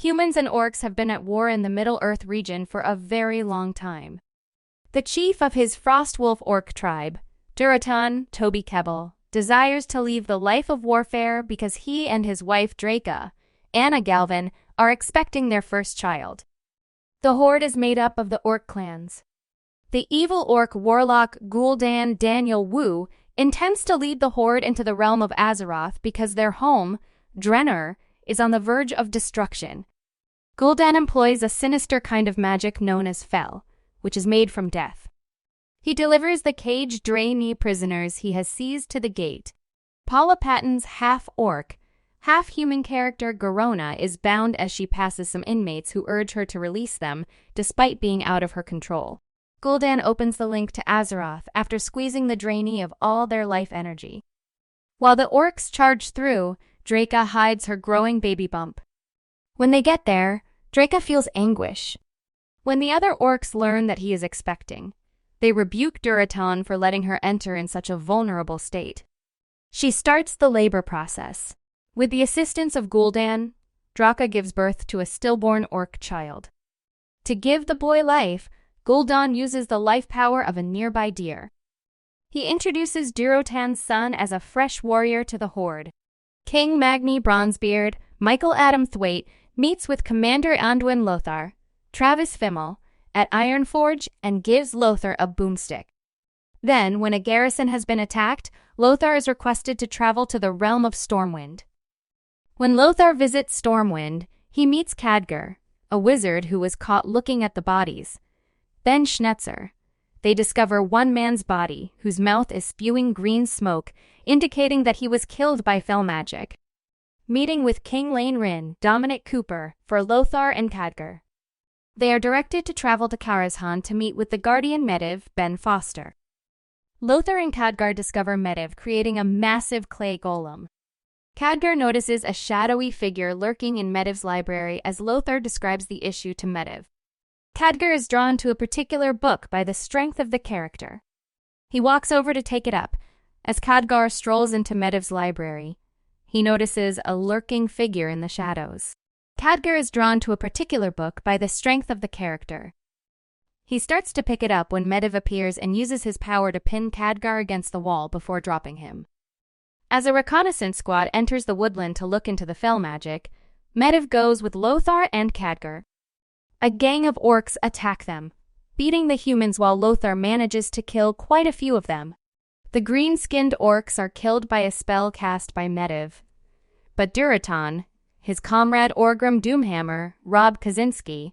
Humans and orcs have been at war in the Middle-earth region for a very long time. The chief of his Frostwolf orc tribe, Durotan Toby Kebbel, desires to leave the life of warfare because he and his wife Draca, Anna Galvin, are expecting their first child. The horde is made up of the orc clans. The evil orc warlock Gul'dan Daniel Wu intends to lead the horde into the realm of Azeroth because their home, Draenor, is on the verge of destruction. Gul'dan employs a sinister kind of magic known as Fel, which is made from death. He delivers the caged Draenei prisoners he has seized to the gate. Paula Patton's half-orc, half-human character Garona is bound as she passes some inmates who urge her to release them, despite being out of her control. Gul'dan opens the link to Azeroth after squeezing the Draenei of all their life energy. While the orcs charge through, Draca hides her growing baby bump. When they get there, Draca feels anguish. When the other orcs learn that he is expecting, they rebuke Durotan for letting her enter in such a vulnerable state. She starts the labor process. With the assistance of Gul'dan, Draca gives birth to a stillborn orc child. To give the boy life, Gul'dan uses the life power of a nearby deer. He introduces Durotan's son as a fresh warrior to the horde. King Magni Bronzebeard, Michael Adam Thwaite, meets with Commander Anduin Lothar, Travis Fimmel, at Ironforge and gives Lothar a boomstick. Then, when a garrison has been attacked, Lothar is requested to travel to the realm of Stormwind. When Lothar visits Stormwind, he meets Khadgar, a wizard who was caught looking at the bodies. Ben Schnetzer. They discover one man's body, whose mouth is spewing green smoke, indicating that he was killed by fel magic. Meeting with King Lane Rin, Dominic Cooper, for Lothar and Khadgar. They are directed to travel to Karazhan to meet with the guardian Medivh, Ben Foster. Lothar and Khadgar discover Medivh creating a massive clay golem. Khadgar notices a shadowy figure lurking in Medivh's library as Lothar describes the issue to Medivh. Khadgar is drawn to a particular book by the strength of the character. He walks over to take it up. As Khadgar strolls into Medivh's library, he notices a lurking figure in the shadows. Khadgar is drawn to a particular book by the strength of the character. He starts to pick it up when Medivh appears and uses his power to pin Khadgar against the wall before dropping him. As a reconnaissance squad enters the woodland to look into the fel magic, Medivh goes with Lothar and Khadgar. A gang of orcs attack them, beating the humans while Lothar manages to kill quite a few of them. The green-skinned orcs are killed by a spell cast by Medivh. But Durotan, his comrade Orgrim Doomhammer, Rob Kaczynski,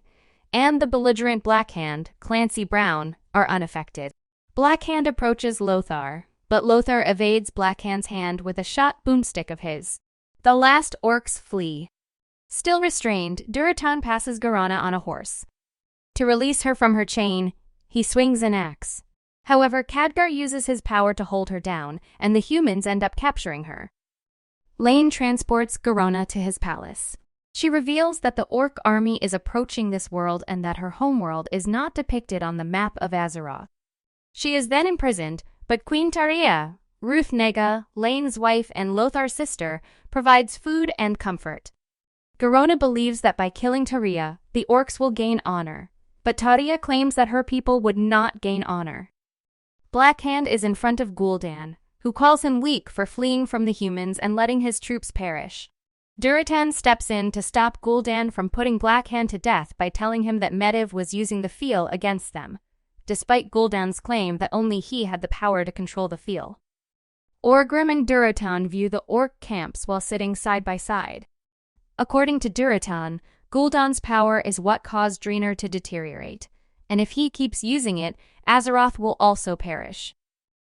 and the belligerent Blackhand, Clancy Brown, are unaffected. Blackhand approaches Lothar, but Lothar evades Blackhand's hand with a shot boomstick of his. The last orcs flee. Still restrained, Durotan passes Garona on a horse. To release her from her chain, he swings an axe. However, Khadgar uses his power to hold her down, and the humans end up capturing her. Lane transports Garona to his palace. She reveals that the orc army is approaching this world and that her homeworld is not depicted on the map of Azeroth. She is then imprisoned, but Queen Taria, Ruth Nega, Lane's wife and Lothar's sister, provides food and comfort. Garona believes that by killing Taria, the orcs will gain honor, but Taria claims that her people would not gain honor. Blackhand is in front of Gul'dan, who calls him weak for fleeing from the humans and letting his troops perish. Durotan steps in to stop Gul'dan from putting Blackhand to death by telling him that Medivh was using the Fel against them, despite Gul'dan's claim that only he had the power to control the Fel. Orgrim and Durotan view the orc camps while sitting side by side. According to Durotan, Gul'dan's power is what caused Draenor to deteriorate, and if he keeps using it, Azeroth will also perish.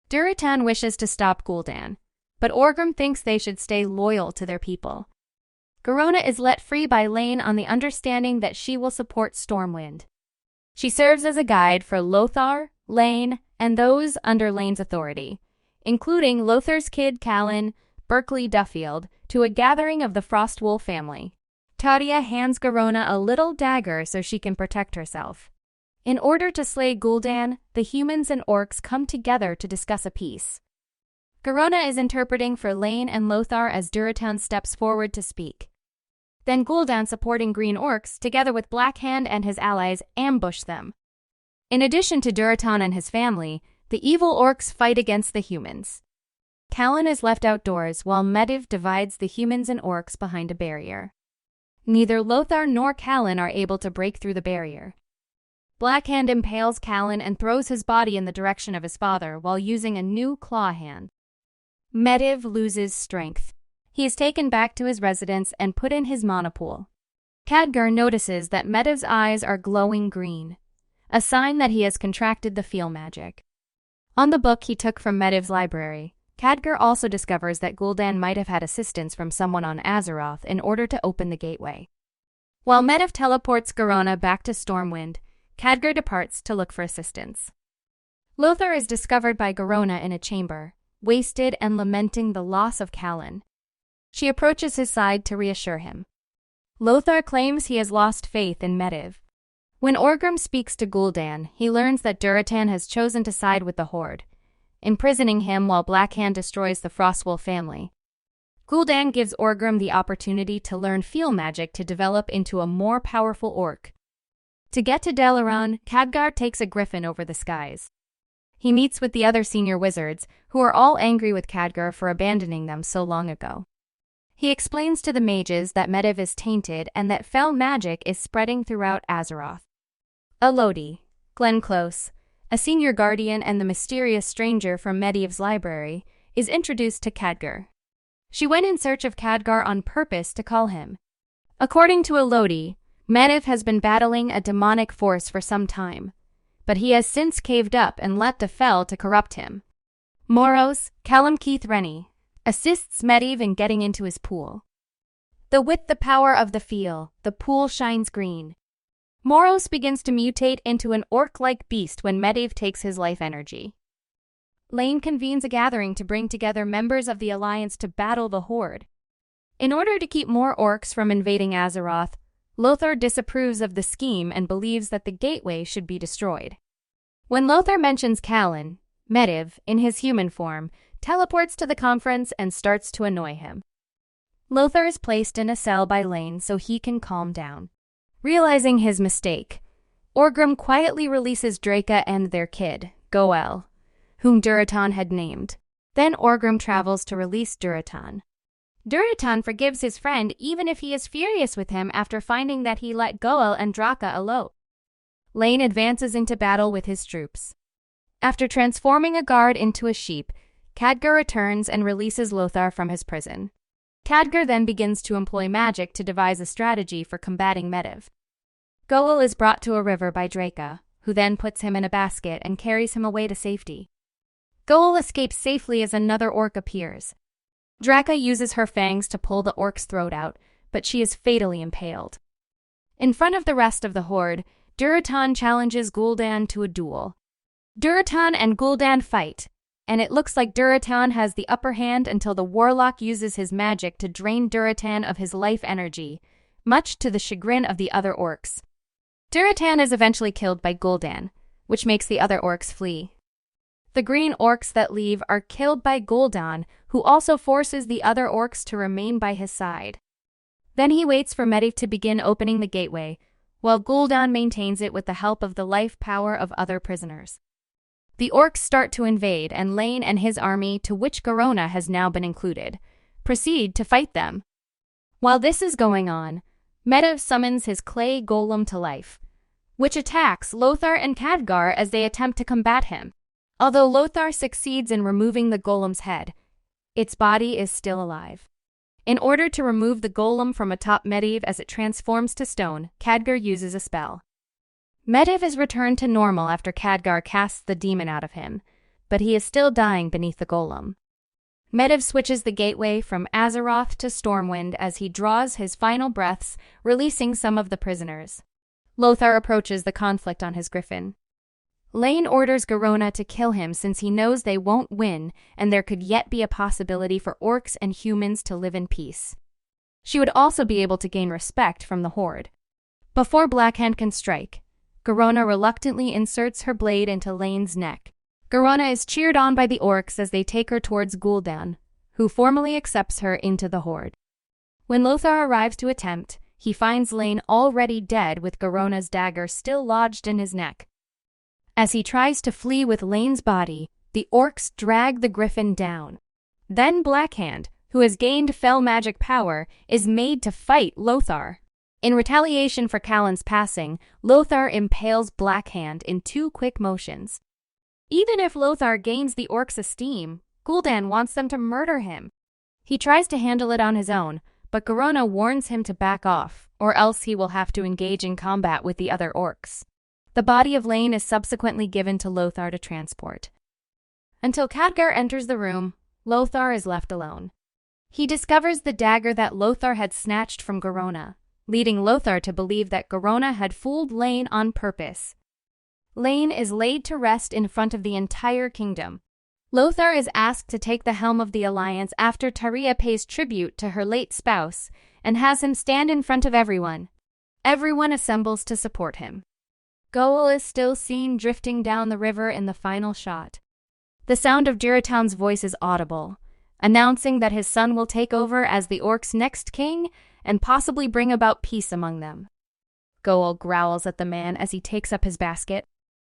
Durotan wishes to stop Gul'dan, but Orgrim thinks they should stay loyal to their people. Garona is let free by Lane on the understanding that she will support Stormwind. She serves as a guide for Lothar, Lane, and those under Lane's authority, including Lothar's kid Callan, Berkeley Duffield, to a gathering of the Frostwolf family. Taria hands Garona a little dagger so she can protect herself. In order to slay Gul'dan, the humans and orcs come together to discuss a peace. Garona is interpreting for Lane and Lothar as Durotan steps forward to speak. Then Gul'dan supporting green orcs, together with Blackhand and his allies, ambush them. In addition to Duratan and his family, the evil orcs fight against the humans. Callan is left outdoors while Medivh divides the humans and orcs behind a barrier. Neither Lothar nor Callan are able to break through the barrier. Blackhand impales Callan and throws his body in the direction of his father while using a new claw hand. Medivh loses strength. He is taken back to his residence and put in his monopool. Khadgar notices that Medivh's eyes are glowing green, a sign that he has contracted the feel magic. On the book he took from Medivh's library, Khadgar also discovers that Gul'dan might have had assistance from someone on Azeroth in order to open the gateway. While Medivh teleports Garona back to Stormwind, Khadgar departs to look for assistance. Lothar is discovered by Garona in a chamber, wasted and lamenting the loss of Callan. She approaches his side to reassure him. Lothar claims he has lost faith in Medivh. When Orgrim speaks to Gul'dan, he learns that Duratan has chosen to side with the Horde, imprisoning him while Blackhand destroys the Frostwolf family. Gul'dan gives Orgrim the opportunity to learn feel magic to develop into a more powerful orc. To get to Dalaran, Khadgar takes a griffin over the skies. He meets with the other senior wizards, who are all angry with Khadgar for abandoning them so long ago. He explains to the mages that Medivh is tainted and that fell magic is spreading throughout Azeroth. Elodie, Glenclose, a senior guardian and the mysterious stranger from Medivh's library, is introduced to Khadgar. She went in search of Khadgar on purpose to call him. According to Elodie, Medivh has been battling a demonic force for some time, but he has since caved up and let the Fel to corrupt him. Moros, Callum Keith Rennie, assists Medivh in getting into his pool. With the power of the feel, the pool shines green. Moros begins to mutate into an orc-like beast when Medivh takes his life energy. Lane convenes a gathering to bring together members of the Alliance to battle the Horde. In order to keep more orcs from invading Azeroth, Lothar disapproves of the scheme and believes that the gateway should be destroyed. When Lothar mentions Callan, Medivh, in his human form, teleports to the conference and starts to annoy him. Lothar is placed in a cell by Lane so he can calm down. Realizing his mistake, Orgrim quietly releases Draca and their kid, Goel, whom Duratan had named. Then Orgrim travels to release Duratan. Duratan forgives his friend even if he is furious with him after finding that he let Goel and Draca alone. Lane advances into battle with his troops. After transforming a guard into a sheep, Khadgar returns and releases Lothar from his prison. Khadgar then begins to employ magic to devise a strategy for combating Medivh. Goel is brought to a river by Draca, who then puts him in a basket and carries him away to safety. Goel escapes safely as another orc appears. Draca uses her fangs to pull the orc's throat out, but she is fatally impaled. In front of the rest of the Horde, Duratan challenges Gul'dan to a duel. Duratan and Gul'dan fight, and it looks like Duratan has the upper hand until the warlock uses his magic to drain Duratan of his life energy, much to the chagrin of the other orcs. Duratan is eventually killed by Gul'dan, which makes the other orcs flee. The green orcs that leave are killed by Gul'dan, who also forces the other orcs to remain by his side. Then he waits for Medivh to begin opening the gateway, while Gul'dan maintains it with the help of the life power of other prisoners. The orcs start to invade, and Lane and his army, to which Garona has now been included, proceed to fight them. While this is going on, Medivh summons his clay golem to life, which attacks Lothar and Khadgar as they attempt to combat him. Although Lothar succeeds in removing the golem's head, its body is still alive. In order to remove the golem from atop Medivh as it transforms to stone, Khadgar uses a spell. Medivh is returned to normal after Khadgar casts the demon out of him, but he is still dying beneath the golem. Medivh switches the gateway from Azeroth to Stormwind as he draws his final breaths, releasing some of the prisoners. Lothar approaches the conflict on his griffin. Lane orders Garona to kill him since he knows they won't win and there could yet be a possibility for orcs and humans to live in peace. She would also be able to gain respect from the Horde. Before Blackhand can strike, Garona reluctantly inserts her blade into Lane's neck. Garona is cheered on by the orcs as they take her towards Gul'dan, who formally accepts her into the Horde. When Lothar arrives to attempt, he finds Lane already dead with Garona's dagger still lodged in his neck. As he tries to flee with Lane's body, the orcs drag the griffin down. Then Blackhand, who has gained fell magic power, is made to fight Lothar. In retaliation for Callan's passing, Lothar impales Blackhand in 2 quick motions. Even if Lothar gains the orcs' esteem, Gul'dan wants them to murder him. He tries to handle it on his own, but Garona warns him to back off, or else he will have to engage in combat with the other orcs. The body of Lane is subsequently given to Lothar to transport. Until Khadgar enters the room, Lothar is left alone. He discovers the dagger that Lothar had snatched from Garona, leading Lothar to believe that Garona had fooled Lane on purpose. Lane is laid to rest in front of the entire kingdom. Lothar is asked to take the helm of the alliance after Taria pays tribute to her late spouse and has him stand in front of everyone. Everyone assembles to support him. Goel is still seen drifting down the river in the final shot. The sound of Duratan's voice is audible, announcing that his son will take over as the orcs' next king and possibly bring about peace among them. Goel growls at the man as he takes up his basket.